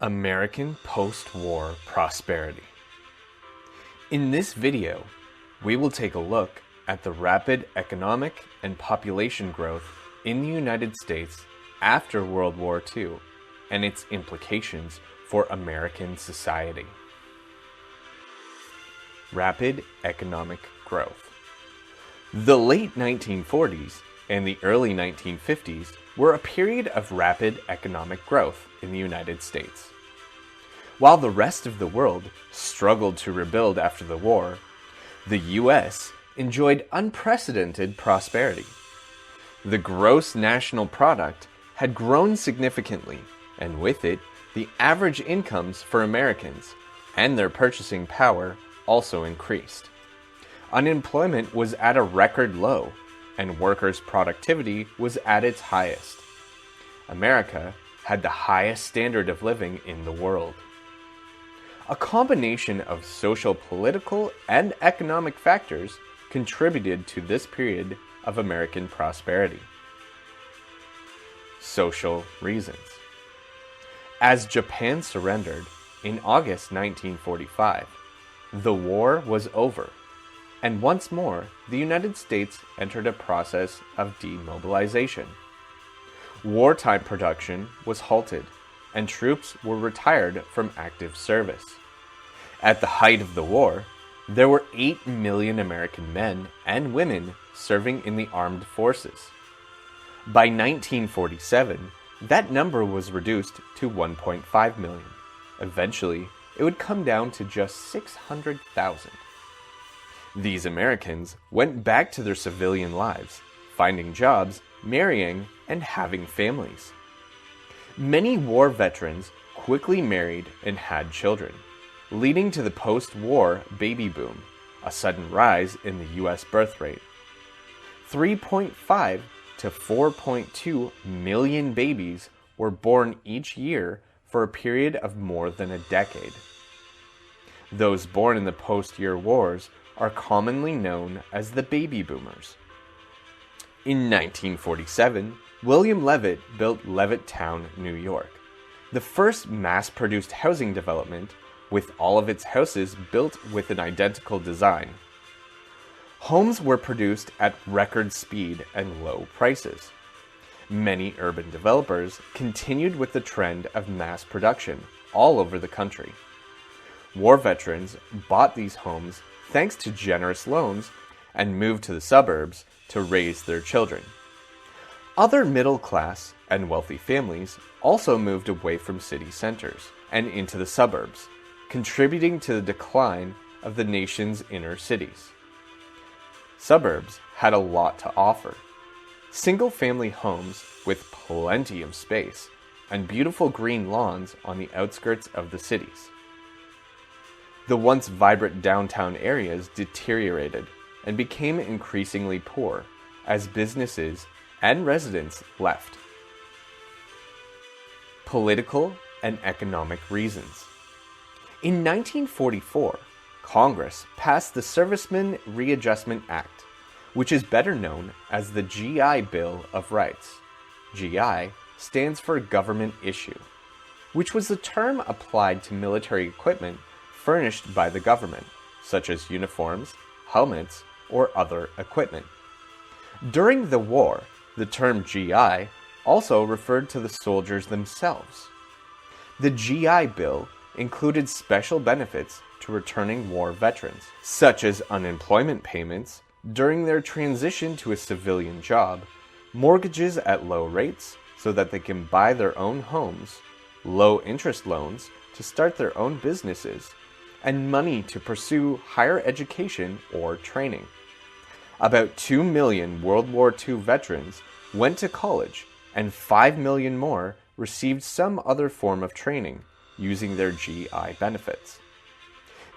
American post-war prosperity. In this video, we will take a look at the rapid economic and population growth in the United States after World War II and its implications for American society. Rapid economic growth. The late 1940s and the early 1950s were a period of rapid economic growth in the United States. While the rest of the world struggled to rebuild after the war, the U.S. enjoyed unprecedented prosperity. The gross national product had grown significantly, and with it, the average incomes for Americans and their purchasing power also increased. Unemployment was at a record low, and workers' productivity was at its highest. America had the highest standard of living in the world. A combination of social, political, and economic factors contributed to this period of American prosperity. Social reasons. As Japan surrendered in August 1945, the war was over, and once more the United States entered a process of demobilization. Wartime production was halted, and troops were retired from active service. At the height of the war, there were 8 million American men and women serving in the armed forces. By 1947, that number was reduced to 1.5 million. Eventually, it would come down to just 600,000. These Americans went back to their civilian lives, finding jobs, marrying, and having families. Many war veterans quickly married and had children, leading to the post-war baby boom, a sudden rise in the U.S. birth rate. 3.5 to 4.2 million babies were born each year for a period of more than a decade. Those born in the post-year wars are commonly known as the baby boomers. In 1947, William Levitt built Levittown, New York, the first mass-produced housing development with all of its houses built with an identical design. Homes were produced at record speed and low prices. Many urban developers continued with the trend of mass production all over the country. War veterans bought these homes thanks to generous loans and moved to the suburbs to raise their children. Other middle-class and wealthy families also moved away from city centers and into the suburbs, contributing to the decline of the nation's inner cities. Suburbs had a lot to offer. Single-family homes with plenty of space and beautiful green lawns on the outskirts of the cities. The once vibrant downtown areas deteriorated and became increasingly poor as businesses and residents left. Political and economic reasons. In 1944, Congress passed the Servicemen Readjustment Act, which is better known as the GI Bill of Rights. GI stands for Government Issue, which was the term applied to military equipment furnished by the government, such as uniforms, helmets, or other equipment. During the war, the term GI also referred to the soldiers themselves. The GI Bill included special benefits to returning war veterans, such as unemployment payments during their transition to a civilian job, mortgages at low rates so that they can buy their own homes, low interest loans to start their own businesses, and money to pursue higher education or training. About 2 million World War II veterans went to college, and 5 million more received some other form of training using their GI benefits.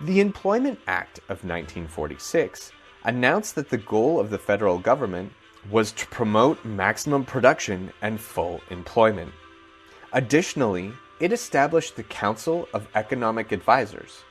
The Employment Act of 1946 announced that the goal of the federal government was to promote maximum production and full employment. Additionally, it established the Council of Economic Advisors,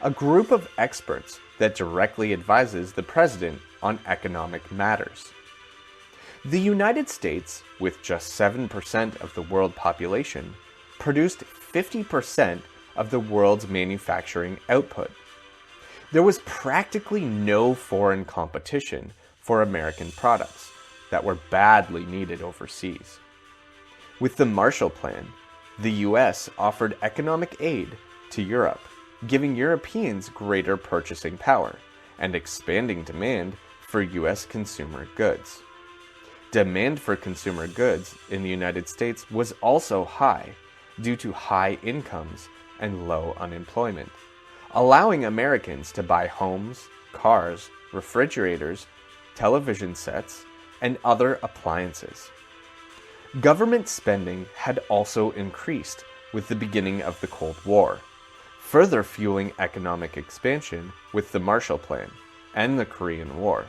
a group of experts that directly advises the president on economic matters. The United States, with just 7% of the world population, produced 50% of the world's manufacturing output. There was practically no foreign competition for American products that were badly needed overseas. With the Marshall Plan, the US offered economic aid to Europe, giving Europeans greater purchasing power and expanding demand for US consumer goods. Demand for consumer goods in the United States was also high due to high incomes and low unemployment, allowing Americans to buy homes, cars, refrigerators, television sets, and other appliances. Government spending had also increased with the beginning of the Cold War, further fueling economic expansion with the Marshall Plan and the Korean War.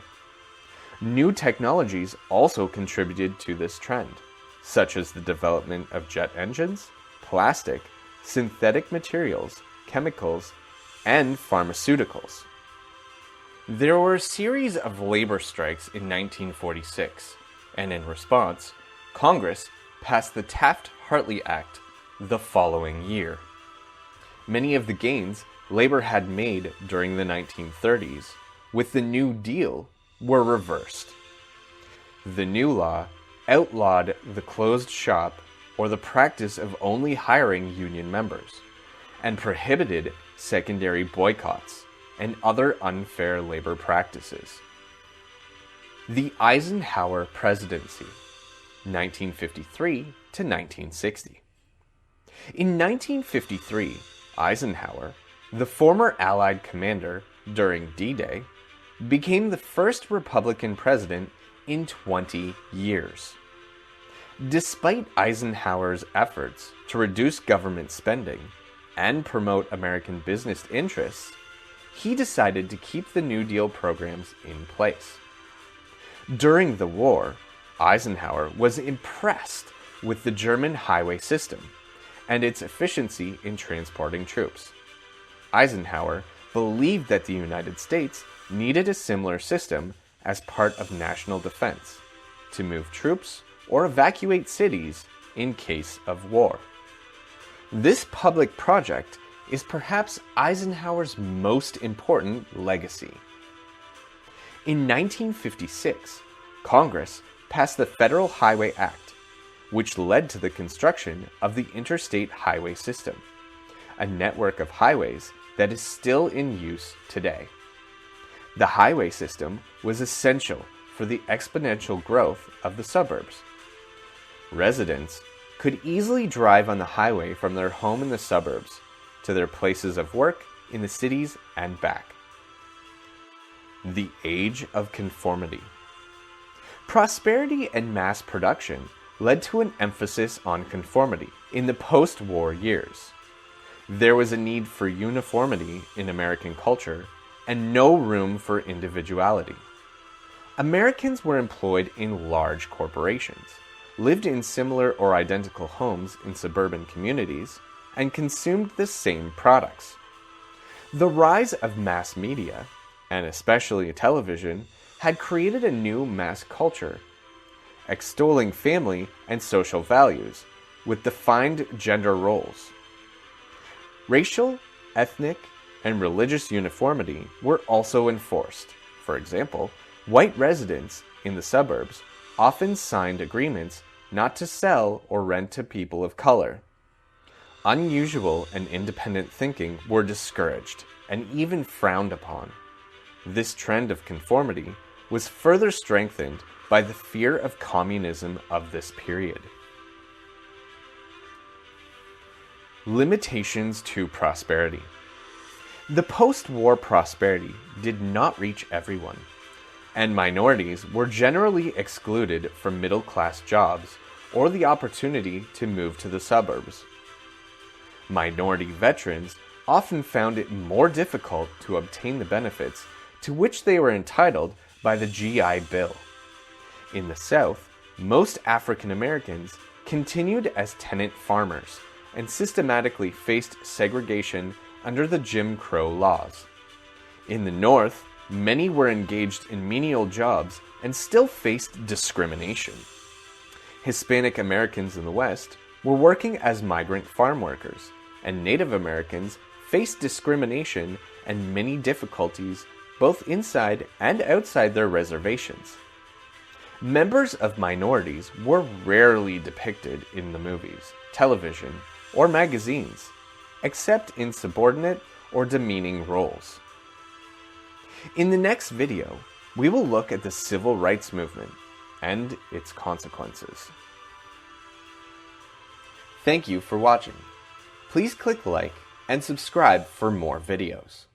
New technologies also contributed to this trend, such as the development of jet engines, plastic, synthetic materials, chemicals, and pharmaceuticals. There were a series of labor strikes in 1946, and in response, Congress passed the Taft-Hartley Act the following year. Many of the gains labor had made during the 1930s with the New Deal were reversed. The new law outlawed the closed shop or the practice of only hiring union members, and prohibited secondary boycotts and other unfair labor practices. The Eisenhower Presidency, 1953 to 1960. In 1953, Eisenhower, the former Allied commander during D-Day, became the first Republican president in 20 years. Despite Eisenhower's efforts to reduce government spending and promote American business interests, he decided to keep the New Deal programs in place. During the war, Eisenhower was impressed with the German highway system and its efficiency in transporting troops. Eisenhower believed that the United States needed a similar system as part of national defense to move troops or evacuate cities in case of war. This public project is perhaps Eisenhower's most important legacy. In 1956, Congress passed the Federal Highway Act, which led to the construction of the interstate highway system, a network of highways that is still in use today. The highway system was essential for the exponential growth of the suburbs. Residents could easily drive on the highway from their home in the suburbs to their places of work in the cities and back. The Age of Conformity. Prosperity and mass production led to an emphasis on conformity in the post-war years. There was a need for uniformity in American culture and no room for individuality. Americans were employed in large corporations, lived in similar or identical homes in suburban communities, and consumed the same products. The rise of mass media, and especially television, had created a new mass culture, extolling family and social values with defined gender roles. Racial, ethnic, and religious uniformity were also enforced. For example, white residents in the suburbs often signed agreements not to sell or rent to people of color. Unusual and independent thinking were discouraged and even frowned upon. This trend of conformity was further strengthened by the fear of communism of this period. Limitations to prosperity. The post-war prosperity did not reach everyone, and minorities were generally excluded from middle-class jobs or the opportunity to move to the suburbs. Minority veterans often found it more difficult to obtain the benefits to which they were entitled by the GI Bill. In the South, most African Americans continued as tenant farmers and systematically faced segregation under the Jim Crow laws. In the North, many were engaged in menial jobs and still faced discrimination. Hispanic Americans in the West were working as migrant farm workers, and Native Americans faced discrimination and many difficulties both inside and outside their reservations. Members of minorities were rarely depicted in the movies, television, or magazines, except in subordinate or demeaning roles. In the next video, we will look at the civil rights movement and its consequences. Thank you for watching. Please click like and subscribe for more videos.